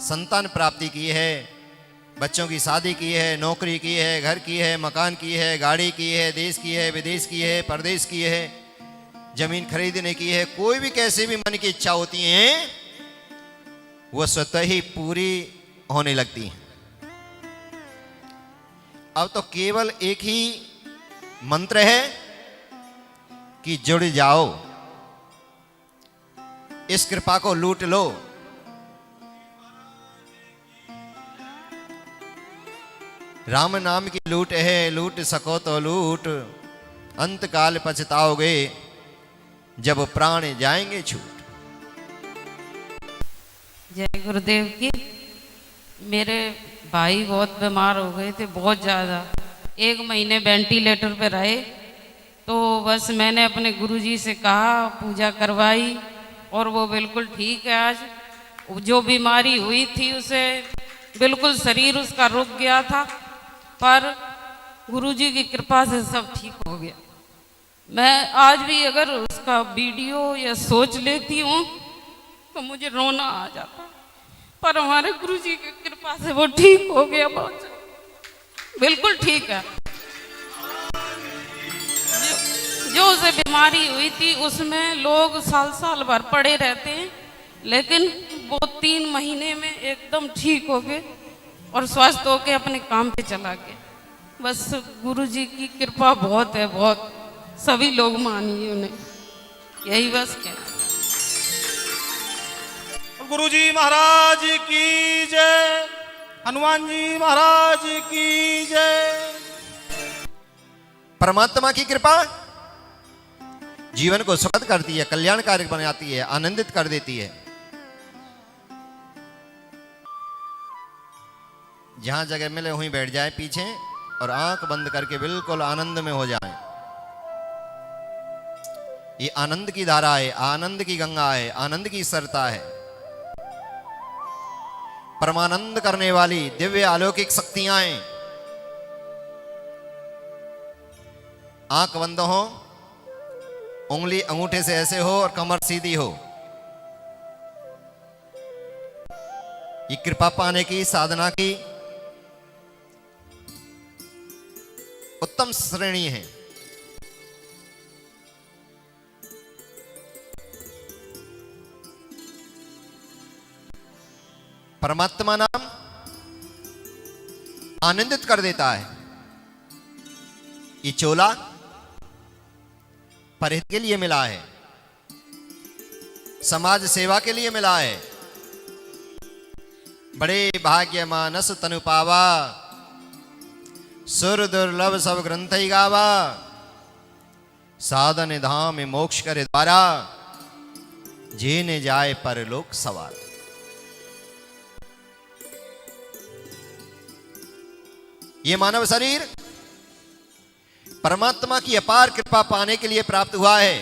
संतान प्राप्ति की है, बच्चों की शादी की है, नौकरी की है, घर की है, मकान की है, गाड़ी की है, देश की है, विदेश की है, परदेश की है, जमीन खरीदने की है, कोई भी कैसे भी मन की इच्छा होती है वो स्वतः ही पूरी होने लगती है। अब तो केवल एक ही मंत्र है कि जुड़ जाओ, इस कृपा को लूट लो। राम नाम की लूट है, लूट सको तो लूट, अंत काल पछताओगे जब प्राण जाएंगे छूट। जय गुरुदेव की। मेरे भाई बहुत बीमार हो गए थे, बहुत ज़्यादा, 1 महीने वेंटिलेटर पे रहे। तो बस मैंने अपने गुरुजी से कहा, पूजा करवाई और वो बिल्कुल ठीक है। आज जो बीमारी हुई थी उसे बिल्कुल शरीर उसका रुक गया था, पर गुरुजी की कृपा से सब ठीक हो गया। मैं आज भी अगर उसका वीडियो या सोच लेती हूँ तो मुझे रोना आ जाता, पर हमारे गुरुजी की कृपा से वो ठीक हो गया, बहुत बिल्कुल ठीक है। जो उसे बीमारी हुई थी उसमें लोग साल साल भर पड़े रहते हैं, लेकिन वो 3 महीने में एकदम ठीक हो गए और स्वस्थ होके अपने काम पे चला गया। बस गुरुजी की कृपा बहुत है, बहुत। सभी लोग मानिए उन्हें, यही बस कहना। गुरुजी महाराज की जय, हनुमान जी महाराज की जय। परमात्मा की कृपा जीवन को सुखद करती है, कल्याणकारी बनाती है, आनंदित कर देती है। जहां जगह मिले वहीं बैठ जाए पीछे और आंख बंद करके बिल्कुल आनंद में हो जाए। ये आनंद की धारा है, आनंद की गंगा है, आनंद की सरता है। परमानंद करने वाली दिव्य अलौकिक शक्तियां हैं। आंख बंद हो, उंगली अंगूठे से ऐसे हो और कमर सीधी हो। ये कृपा पाने की साधना की उत्तम श्रेणी है। परमात्मा नाम आनंदित कर देता है। ये चोला परहित के लिए मिला है, समाज सेवा के लिए मिला है। बड़े भाग्य मानस तनु पावा, सुर दुर्लभ सब ग्रंथ ही गावा, साधन धाम मोक्ष करे द्वारा, जेने जाए परलोक सवार। ये मानव शरीर परमात्मा की अपार कृपा पाने के लिए प्राप्त हुआ है,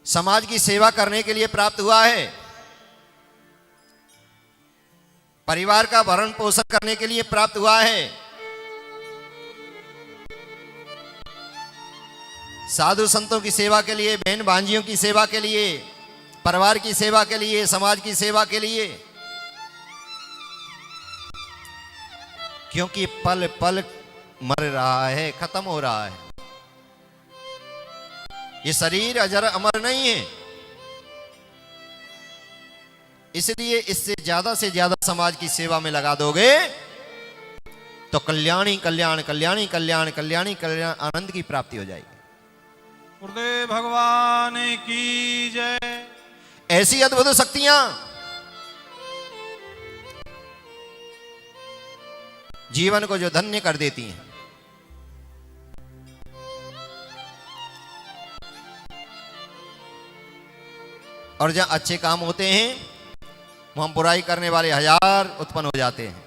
समाज की सेवा करने के लिए प्राप्त हुआ है, परिवार का भरण पोषण करने के लिए प्राप्त हुआ है, साधु संतों की सेवा के लिए, बहन भांजियों की सेवा के लिए, परिवार की सेवा के लिए, समाज की सेवा के लिए। क्योंकि पल पल मर रहा है, खत्म हो रहा है। ये शरीर अजर अमर नहीं है, इसलिए इससे ज्यादा से ज्यादा समाज की सेवा में लगा दोगे तो कल्याणी कल्याण, कल्याणी कल्याण, कल्याणी कल्याण, आनंद की प्राप्ति हो जाएगी। गुरुदेव भगवान की जय। ऐसी अद्भुत शक्तियां जीवन को जो धन्य कर देती हैं। और जहां अच्छे काम होते हैं वहां बुराई करने वाले 1000 उत्पन्न हो जाते हैं।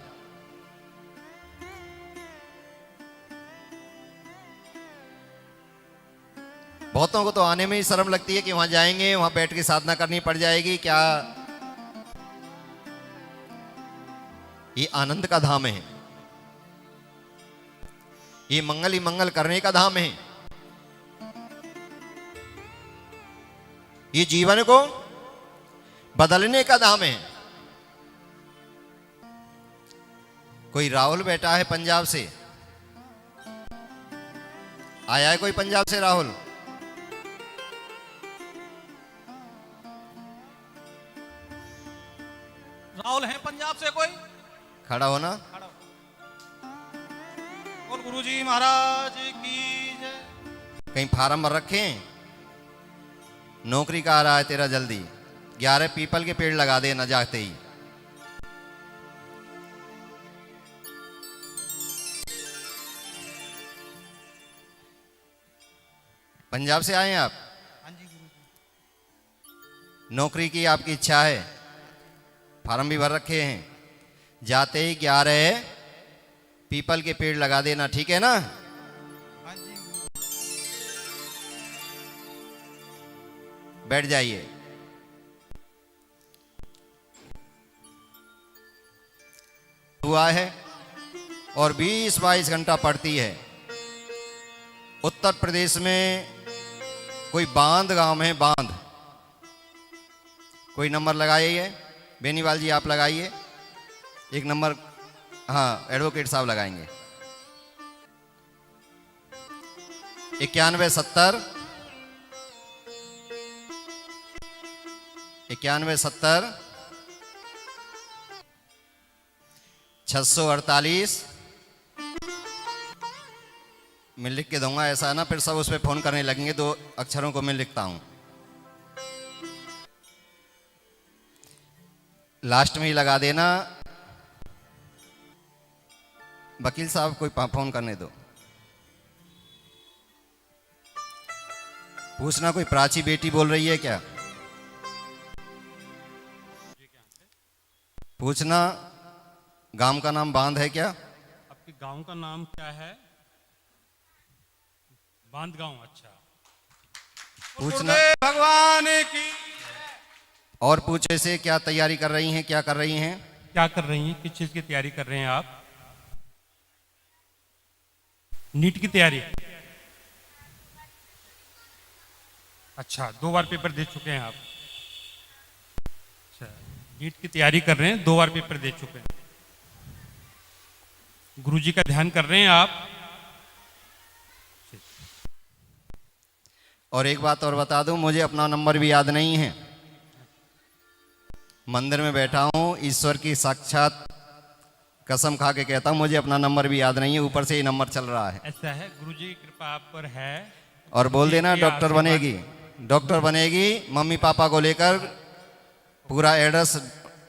बहुतों को तो आने में ही शर्म लगती है कि वहां जाएंगे, वहां बैठ के साधना करनी पड़ जाएगी क्या। ये आनंद का धाम है, ये मंगल ही मंगल करने का धाम है। ये जीवन को बदलने का धाम है। कोई राहुल बैठा है पंजाब से, आया है कोई पंजाब से राहुल? राहुल है पंजाब से कोई? खड़ा होना। खड़ा हो। और गुरुजी महाराज की जय। कहीं फार्म भर रखे हैं? नौकरी का आ रहा है तेरा जल्दी। 11 पीपल के पेड़ लगा दे न जाते ही। पंजाब से आए हैं आप? हाँ जी गुरुजी। नौकरी की आपकी इच्छा है, फार्म भी भर रखे हैं। जाते ही 11 पीपल के पेड़ लगा देना, ठीक है ना? हाँ जी गुरुजी। बैठ जाइए। हुआ है और 20-22 घंटा पड़ती है। उत्तर प्रदेश में कोई बांध गांव है, बांध। कोई नंबर लगाइए, बेनीवाल जी आप लगाइए एक नंबर। हाँ, एडवोकेट साहब लगाएंगे। 9170 9170 648। मैं लिख के दूंगा, ऐसा है ना फिर सब उस पर फोन करने लगेंगे। 2 अक्षरों को मैं लिखता हूं, लास्ट में ही लगा देना। वकील साहब कोई फोन करने दो। पूछना कोई प्राची बेटी बोल रही है क्या? पूछना गांव का नाम बांध है क्या? आपके गांव का नाम क्या है? बांध गांव। अच्छा, पूछना। गुरुदेव भगवान की। और पूछे से क्या तैयारी कर रही हैं, क्या कर रही हैं? क्या कर रही हैं? किस चीज की तैयारी कर रहे हैं आप? नीट की तैयारी। अच्छा, 2 बार पेपर दे चुके हैं आप। अच्छा, नीट की तैयारी कर रहे हैं, 2 बार पेपर दे चुके हैं। गुरुजी का ध्यान कर रहे हैं आप। और एक बात और बता दूं, मुझे अपना नंबर भी याद नहीं है। मंदिर में बैठा हूं, ईश्वर की साक्षात कसम खा के कहता हूं, मुझे अपना नंबर भी याद नहीं है। ऊपर से ही नंबर चल रहा है। ऐसा है, गुरुजी की कृपा आप पर है। और बोल देना गुरुजी की डॉक्टर आशीर्वाद- बनेगी, डॉक्टर बनेगी। मम्मी पापा को लेकर पूरा एड्रेस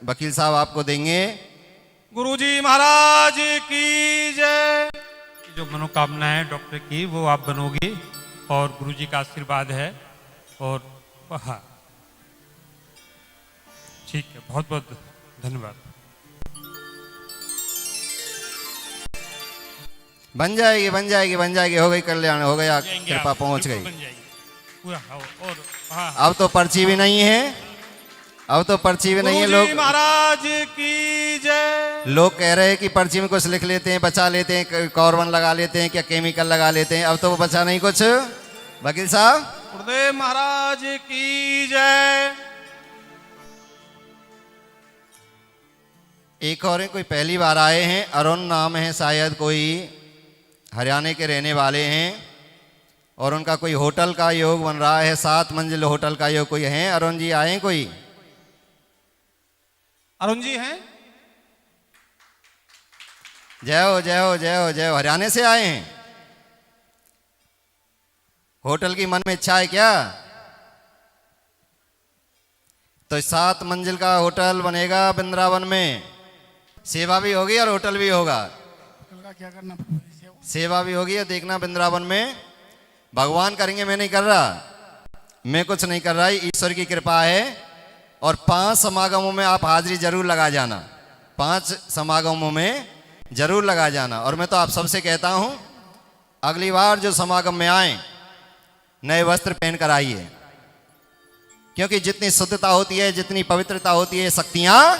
वकील साहब आपको देंगे। गुरुजी महाराज की जय। जो मनोकामना है डॉक्टर की, वो आप बनोगे और गुरुजी का आशीर्वाद है। और हाँ, ठीक है, बहुत बहुत धन्यवाद। बन जाएगी, बन जाएगी, बन जाएगी। हो गई कल्याण, हो गया, जाएंगे कृपा आप, पहुंच बिल्कुल गई। बन जाएगी पूरा। और हाँ, अब तो पर्ची भी नहीं है, अब तो पर्ची भी नहीं है। गुरुजी लोग महाराज की जय। लोग कह रहे हैं कि पर्ची में कुछ लिख लेते हैं, बचा लेते हैं, कॉर्बन लगा लेते हैं, क्या केमिकल लगा लेते हैं। अब तो वो बचा नहीं कुछ। वकील साहब, गुरुदेव महाराज की जय। एक और है, कोई पहली बार आए हैं, अरुण नाम है शायद, कोई हरियाणा के रहने वाले हैं। और उनका कोई होटल का योग बन रहा है, 7 मंजिल होटल का योग। कोई है अरुण जी, आए हैं कोई? अरुण जी हैं? जय हो, जय हो, जय हो, जय हो। हरियाणा से आए हैं। होटल की मन में इच्छा है क्या? तो 7 मंजिल का होटल बनेगा वृंदावन में। सेवा भी होगी और होटल भी होगा। क्या करना पड़ेगा? सेवा भी होगी। और देखना वृंदावन में भगवान करेंगे, मैं नहीं कर रहा, मैं कुछ नहीं कर रहा, ईश्वर की कृपा है। और 5 समागमों में आप हाजिरी जरूर लगा जाना, 5 समागमों में जरूर लगा जाना। और मैं तो आप सबसे कहता हूं, अगली बार जो समागम में आए, नए वस्त्र पहन कर आइए। क्योंकि जितनी शुद्धता होती है, जितनी पवित्रता होती है, शक्तियां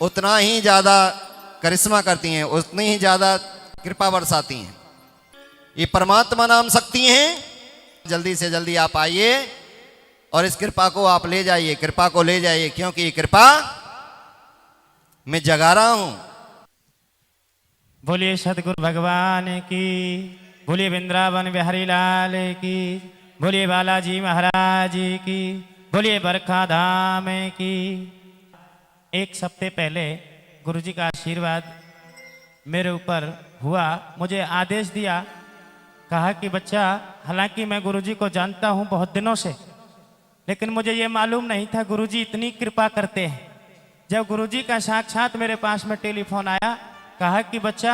उतना ही ज्यादा करिश्मा करती हैं, उतनी ही ज्यादा कृपा बरसाती हैं। ये परमात्मा नाम शक्ति हैं। जल्दी से जल्दी आप आइए और इस कृपा को आप ले जाइए, कृपा को ले जाइए। क्योंकि ये कृपा मैं जगा रहा हूं। बोलिए सतगुरु भगवान की, बोलिए वृंदावन बिहारी लाल की, बोलिए बालाजी महाराज की, बोलिए बरखा धाम की। एक हफ्ते पहले गुरुजी का आशीर्वाद मेरे ऊपर हुआ। मुझे आदेश दिया, कहा कि बच्चा, हालांकि मैं गुरुजी को जानता हूं बहुत दिनों से, लेकिन मुझे ये मालूम नहीं था गुरुजी इतनी कृपा करते हैं। जब गुरुजी का साक्षात मेरे पास में टेलीफोन आया, कहा कि बच्चा,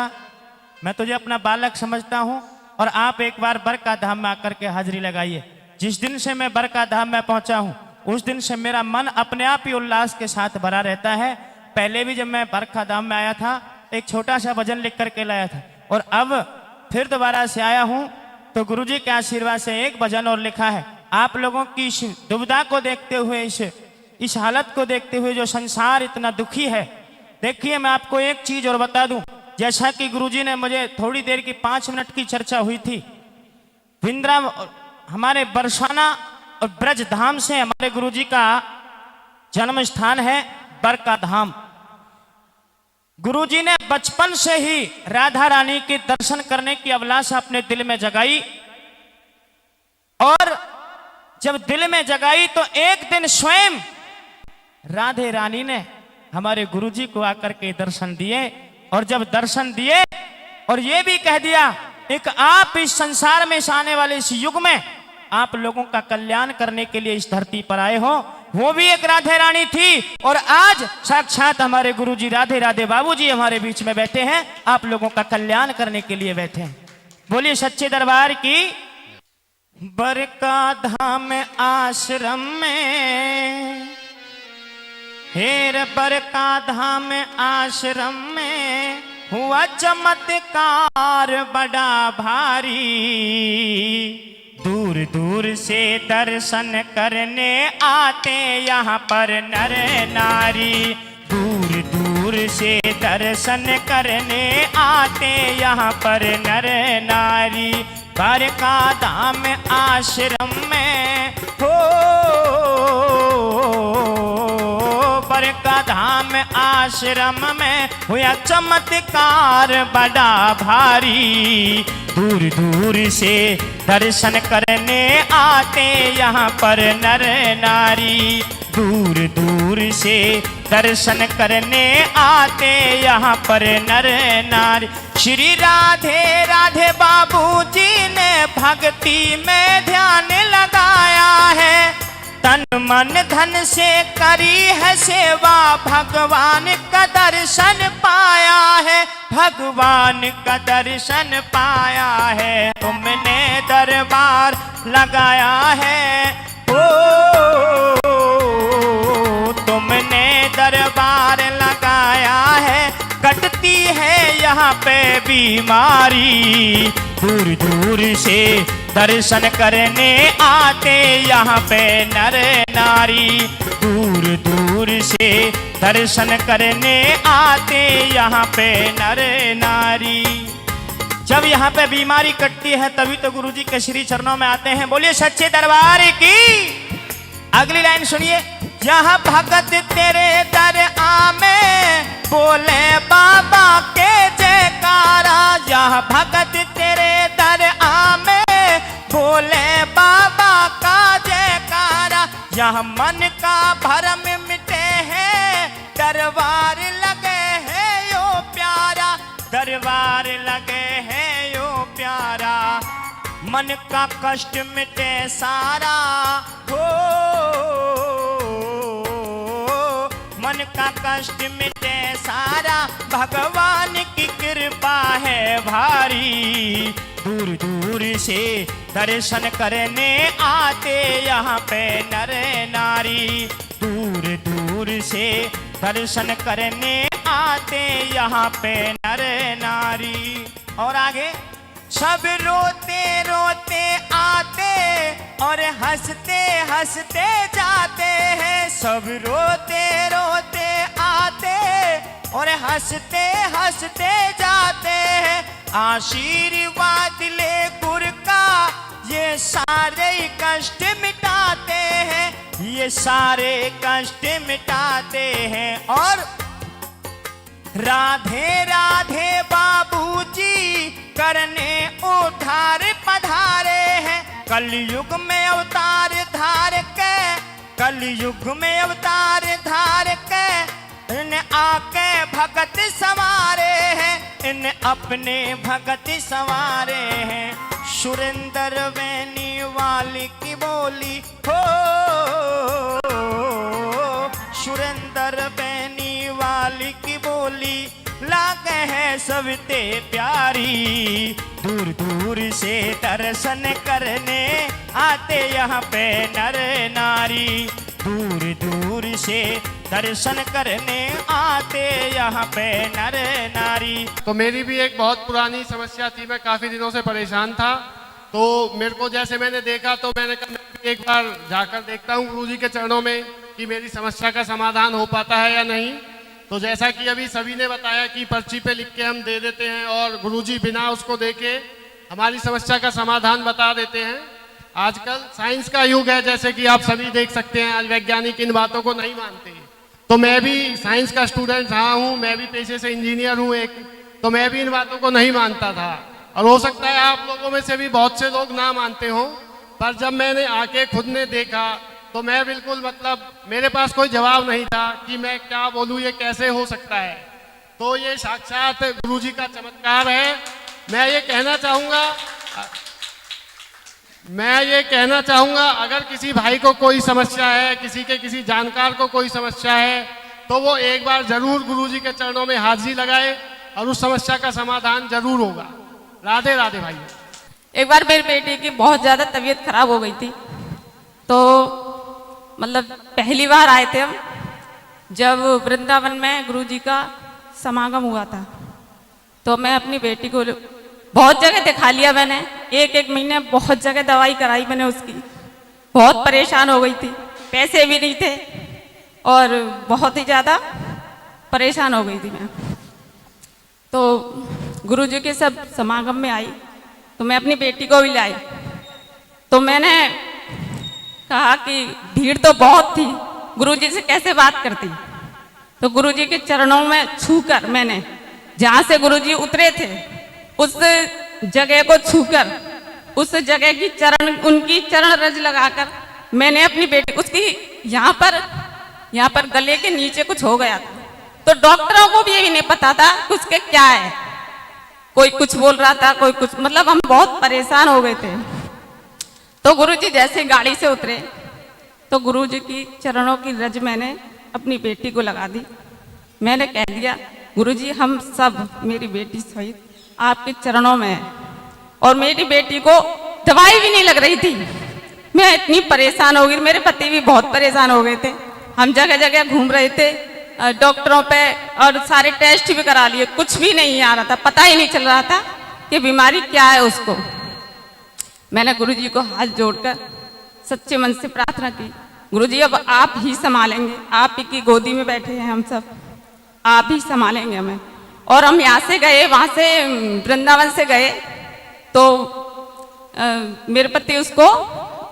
मैं तुझे अपना बालक समझता हूं और आप एक बार बरका धाम में आकर के हाजिरी लगाइए। जिस दिन से मैं बरका धाम में पहुंचा हूं, उस दिन से मेरा मन अपने आप ही उल्लास के साथ भरा रहता है। पहले भी जब मैं बरका धाम में आया था, एक छोटा सा भजन लिख करके लाया था, और अब फिर दोबारा से आया हूं तो गुरुजी के आशीर्वाद से एक भजन और लिखा है। आप लोगों की इस दुविधा को देखते हुए, इस हालत को देखते हुए, जो संसार इतना दुखी है, देखिए मैं आपको एक चीज और बता दूं। जैसा कि गुरुजी ने मुझे थोड़ी देर की 5 मिनट की चर्चा हुई थी, वृंदावन हमारे बरसाना और ब्रज धाम से हमारे गुरुजी का जन्म स्थान है बरका धाम। गुरुजी ने बचपन से ही राधा रानी के दर्शन करने की अभिलाषा अपने दिल में जगाई, और जब दिल में जगाई तो एक दिन स्वयं राधे रानी ने हमारे गुरुजी को आकर के दर्शन दिए। और जब दर्शन दिए और ये भी कह दिया, एक आप इस संसार में आने वाले इस युग में आप लोगों का कल्याण करने के लिए इस धरती पर आए हो, वो भी एक राधे रानी थी। और आज साक्षात हमारे गुरुजी राधे राधे बाबूजी हमारे बीच में बैठे हैं, आप लोगों का कल्याण करने के लिए बैठे हैं। बोलिए सच्चे दरबार की। बरका धाम आश्रम में, हेर बरका धाम आश्रम में हुआ चमत्कार बड़ा भारी। दूर दूर से दर्शन करने आते यहाँ पर नर नारी। दूर दूर से दर्शन करने आते यहाँ पर नर नारी। बरका धाम आश्रम में हो, बरका धाम आश्रम में हुआ चमत्कार बड़ा भारी। दूर दूर से दर्शन करने आते यहाँ पर नर नारी। दूर दूर से दर्शन करने आते यहाँ पर नर नारी। श्री राधे राधे बाबूजी ने भक्ति में ध्यान लगाया है। तन मन धन से करी है सेवा, भगवान का दर्शन पाया है। भगवान का दर्शन पाया है। तुमने दरबार लगाया है, ओ तुमने दरबार लगाया है। कटती है यहाँ पे बीमारी। दूर दूर से दर्शन करने आते यहाँ पे नर नारी। दूर दूर से दर्शन करने आते यहाँ पे नर नारी। जब यहाँ पे बीमारी कटती है तभी तो गुरुजी के श्री चरणों में आते हैं। बोलिए सच्चे दरबार की। अगली लाइन सुनिए। यहाँ भगत तेरे दर आमे, बोले बाबा के जयकारा। यहाँ भगत तेरे दर आमे, बोले बाबा का जयकारा। यहाँ मन का भरम मिटे हैं, दरबार लगे हैं यो प्यारा। दरबार लगे हैं यो प्यारा। मन का कष्ट मिटे सारा, हो मन का कष्ट मिटे सारा। भगवान की कृपा है भारी। दूर दूर से दर्शन करने आते यहाँ पे नर नारी। दूर दूर से दर्शन करने आते यहाँ पे नर नारी। और आगे। सब रोते रोते आते और हंसते हंसते जाते हैं। सब रोते रोते आते और हंसते हंसते जाते हैं। आशीर्वाद ले गुरु का, ये सारे कष्ट मिटाते हैं। ये सारे कष्ट मिटाते हैं। और राधे राधे बाबू करने उद्धार पधारे हैं। कलयुग में अवतार धार के, कलयुग में अवतार धार के इन आके भगत संवारे हैं, इन अपने भगत संवारे हैं। सुरेंद्र बैनी वाली की बोली हो, सुरेंद्र बैनी वाली की बोली लागे है सबते प्यारी। दूर दूर से दर्शन करने आते यहाँ पे नर नारी, दूर दूर से दर्शन करने आते यहाँ पे नर नारी। तो मेरी भी एक बहुत पुरानी समस्या थी, मैं काफ़ी दिनों से परेशान था। तो मेरे को जैसे मैंने देखा तो मैंने कहा मैं भी एक बार जाकर देखता हूँ गुरुजी के चरणों में कि मेरी समस्या का समाधान हो पाता है या नहीं। तो जैसा कि अभी सभी ने बताया कि पर्ची पे लिख के हम दे देते हैं और गुरुजी बिना उसको देखे हमारी समस्या का समाधान बता देते हैं। आजकल साइंस का युग है, जैसे कि आप सभी देख सकते हैं, आज वैज्ञानिक इन बातों को नहीं मानते। तो मैं भी साइंस का स्टूडेंट रहा हूँ, मैं भी पेशे से इंजीनियर हूँ एक, तो मैं भी इन बातों को नहीं मानता था और हो सकता है आप लोगों में से भी बहुत से लोग ना मानते हो। पर जब मैंने आके खुद ने देखा तो मैं बिल्कुल मेरे पास कोई जवाब नहीं था कि मैं क्या बोलूँ, ये कैसे हो सकता है। तो ये साक्षात गुरुजी का चमत्कार है। मैं ये कहना चाहूँगा अगर किसी भाई को कोई समस्या है, किसी जानकार को कोई समस्या है, तो वो एक बार जरूर गुरुजी के चरणों में हाजिरी लगाए और उस समस्या का समाधान जरूर होगा। राधे राधे भाई। एक बार मेरी बेटी की बहुत ज़्यादा तबीयत खराब हो गई थी, तो पहली बार आए थे हम जब वृंदावन में गुरुजी का समागम हुआ था। तो मैं अपनी बेटी को बहुत जगह दिखा लिया मैंने, एक महीने बहुत जगह दवाई कराई मैंने उसकी, बहुत परेशान हो गई थी, पैसे भी नहीं थे और बहुत ही ज़्यादा परेशान हो गई थी मैं। तो गुरुजी के सब समागम में आई तो मैं अपनी बेटी को भी लाई। तो मैंने कहा कि भीड़ तो बहुत थी, गुरुजी से कैसे बात करती। तो गुरुजी के चरणों में छूकर मैंने, जहाँ से गुरुजी उतरे थे उस जगह को छूकर, उस जगह की उनकी चरण रज लगाकर मैंने अपनी बेटी, उसकी यहाँ पर गले के नीचे कुछ हो गया था। तो डॉक्टरों को भी ये भी नहीं पता था कि उसके क्या है, कोई कुछ बोल रहा था, कोई कुछ, हम बहुत परेशान हो गए थे। तो गुरुजी जैसे गाड़ी से उतरे तो गुरुजी की चरणों की रज मैंने अपनी बेटी को लगा दी। मैंने कह दिया गुरुजी हम सब, मेरी बेटी सहित आपके चरणों में है। और मेरी बेटी को दवाई भी नहीं लग रही थी, मैं इतनी परेशान हो गई, मेरे पति भी बहुत परेशान हो गए थे। हम जगह जगह घूम रहे थे डॉक्टरों पे और सारे टेस्ट भी करा लिए, कुछ भी नहीं आ रहा था, पता ही नहीं चल रहा था कि बीमारी क्या है उसको। मैंने गुरुजी को हाथ जोड़कर सच्चे मन से प्रार्थना की, गुरुजी अब आप ही संभालेंगे, आप ही की गोदी में बैठे हैं हम सब, आप ही संभालेंगे हमें। और हम यहाँ से गए, वहाँ से वृंदावन से गए तो मेरे पति उसको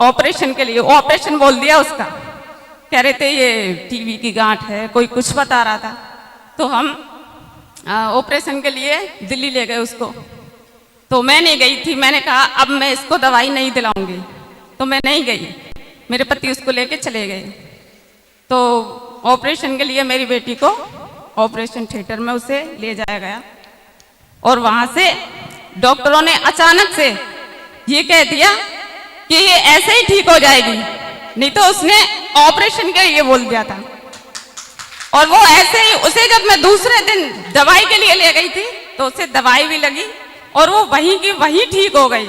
ऑपरेशन के लिए, ऑपरेशन बोल दिया उसका, कह रहे थे ये टीबी की गांठ है, कोई कुछ बता रहा था। तो हम ऑपरेशन के लिए दिल्ली ले गए उसको। तो मैं नहीं गई थी, मैंने कहा अब मैं इसको दवाई नहीं दिलाऊंगी, तो मैं नहीं गई, मेरे पति उसको लेके चले गए। तो ऑपरेशन के लिए मेरी बेटी को ऑपरेशन थिएटर में उसे ले जाया गया और वहां से डॉक्टरों ने अचानक से ये कह दिया कि ये ऐसे ही ठीक हो जाएगी, नहीं तो उसने ऑपरेशन के लिए बोल दिया था। और वो ऐसे ही, उसे जब मैं दूसरे दिन दवाई के लिए ले गई थी तो उसे दवाई भी लगी और वो वहीं की वहीं ठीक हो गई,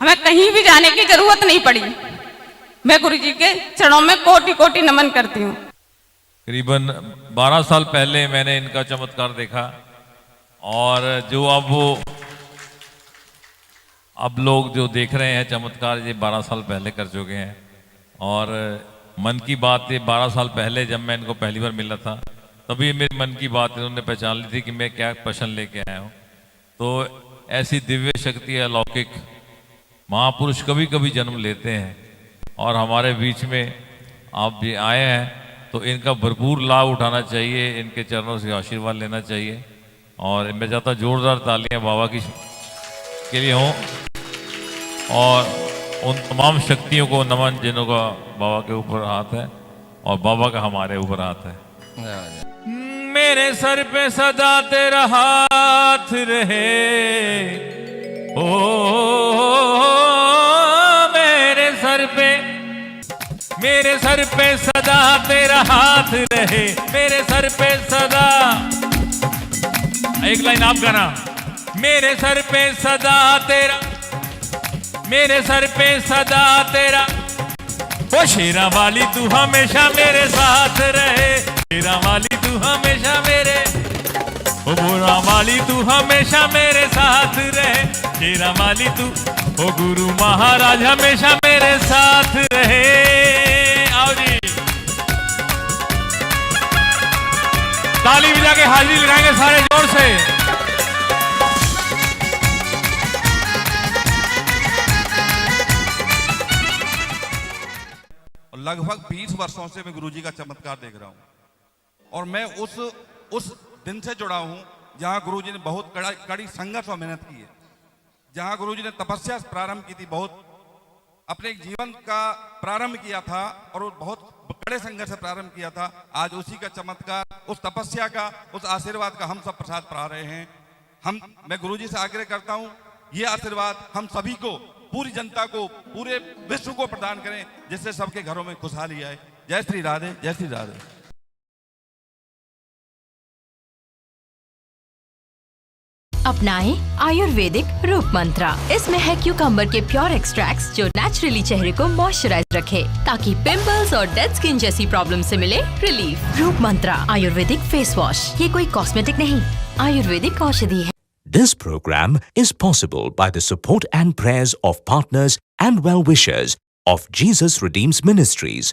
हमें कहीं भी जाने की जरूरत नहीं पड़ी। मैं गुरुजी के चरणों में कोटि कोटि नमन करती हूँ। करीबन 12 साल पहले मैंने इनका चमत्कार देखा और जो अब लोग जो देख रहे हैं चमत्कार, ये 12 साल पहले कर चुके हैं। और मन की बात, ये 12 साल पहले जब मैं इनको पहली बार मिला था तभी मेरी मन की बात इन्होंने पहचान ली थी कि मैं क्या प्रश्न लेके आया हूँ। तो ऐसी दिव्य शक्ति, अलौकिक महापुरुष कभी कभी जन्म लेते हैं और हमारे बीच में आप भी आए हैं, तो इनका भरपूर लाभ उठाना चाहिए, इनके चरणों से आशीर्वाद लेना चाहिए। और मैं चाहता जोरदार तालियां बाबा की के लिए हों और उन तमाम शक्तियों को नमन जिन्हों का बाबा के ऊपर हाथ है और बाबा का हमारे ऊपर हाथ है। मेरे सर पे सदा तेरा हाथ रहे, ओ मेरे सर पे सदा तेरा हाथ रहे, मेरे सर पे सदा। एक लाइन आप गाना। मेरे सर पे सदा तेरा, मेरे सर पे सदा तेरा, ओ शेरा वाली तू हमेशा मेरे साथ रहे, शेरा वाली तू हमेशा मेरे, ओ बुरा वाली तू हमेशा मेरे साथ रहे, शेरा वाली तू, ओ गुरु महाराज हमेशा मेरे साथ रहे। आओ जी, ताली बजा के हाजिरी लगाएंगे सारे जोर से। लगभग 20 वर्षों से मैं गुरुजी का चमत्कार देख रहा हूं और मैं उस दिन से जुड़ा हूं जहां गुरुजी ने बहुत कड़ी संघर्ष और मेहनत की है, जहां गुरुजी ने तपस्या प्रारंभ की थी, बहुत अपने जीवन का प्रारंभ किया था और वो बहुत बड़े संघर्ष से प्रारंभ किया था। आज उसी का चमत्कार, उस तपस्या का, उस आशीर्वाद का हम सब प्रसाद पा रहे हैं। मैं गुरुजी से आग्रह करता हूं ये आशीर्वाद हम सभी को, पूरी जनता को, पूरे विश्व को प्रदान करें, जिससे सबके घरों में खुशहाली आए। जय श्री राधे, जय श्री राधे। अपनाएं आयुर्वेदिक रूप मंत्रा। इसमें है क्यूकम्बर के प्योर एक्सट्रैक्ट्स जो नेचुरली चेहरे को मॉइस्चराइज रखे ताकि पिंपल्स और डेड स्किन जैसी प्रॉब्लम से मिले रिलीफ। रूप मंत्रा आयुर्वेदिक फेस वॉश, ये कोई कॉस्मेटिक नहीं, आयुर्वेदिक औषधि है। This program is possible by the support and prayers of partners and well-wishers of Jesus Redeems Ministries,